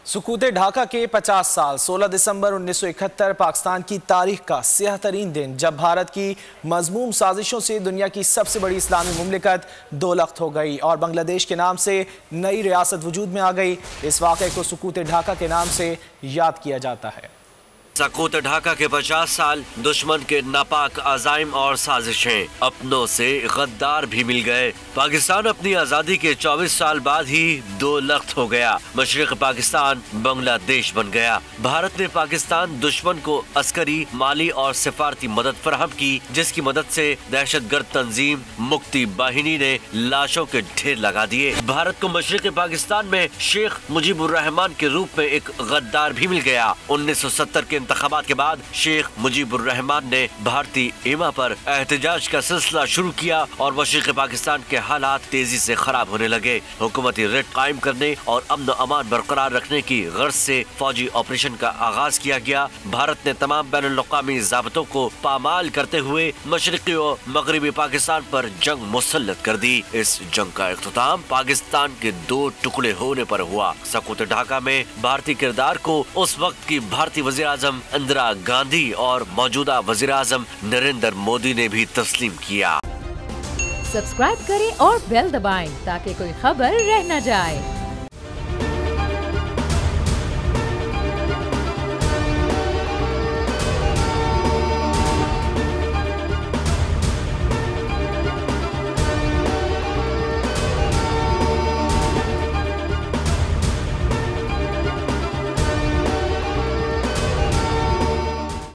सुकूते ढाका के 50 साल 16 दिसंबर 1971 पाकिस्तान की तारीख का स्याह तरीन दिन, जब भारत की मजमूम साजिशों से दुनिया की सबसे बड़ी इस्लामी मुमलिकत दो लख्त हो गई और बांग्लादेश के नाम से नई रियासत वजूद में आ गई। इस वाक़े को सुकूते ढाका के नाम से याद किया जाता है। सुकूते ढाका के 50 साल, दुश्मन के नापाक अज़ाइम और साजिशें, अपनों से गद्दार भी मिल गए। पाकिस्तान अपनी आज़ादी के 24 साल बाद ही दो लख्त हो गया। मशरिक पाकिस्तान बांग्लादेश बन गया। भारत ने पाकिस्तान दुश्मन को अस्करी, माली और सिफारती मदद फराहम की, जिसकी मदद से दहशतगर्द तंजीम मुक्ति बाहिनी ने लाशों के ढेर लगा दिए। भारत को मशरिक पाकिस्तान में शेख मुजीबुर्रहमान के रूप में एक गद्दार भी मिल गया। 1970 के इंतखाबात के बाद शेख मुजीबुर्रहमान ने भारतीय ईमा पर एहतजाज का सिलसिला शुरू किया और मशरिक पाकिस्तान के हालात तेजी से खराब होने लगे। हुकूमती रेट कायम करने और अमन अमान बरकरार रखने की गर्ज से फौजी ऑपरेशन का आगाज किया गया। भारत ने तमाम बैनुल-अक़वामी ज़ाब्तों को पामाल करते हुए मशरिकी और मगरबी पाकिस्तान पर जंग मुसल्लत कर दी। इस जंग का इख्तिताम पाकिस्तान के दो टुकड़े होने पर हुआ। सुकूते ढाका में भारतीय किरदार को उस वक्त की भारतीय वज़ीर आज़म इंदिरा गांधी और मौजूदा वज़ीर आज़म नरेंद्र मोदी ने भी तस्लीम किया। सब्सक्राइब करें और बेल दबाएं ताकि कोई खबर रह न जाए।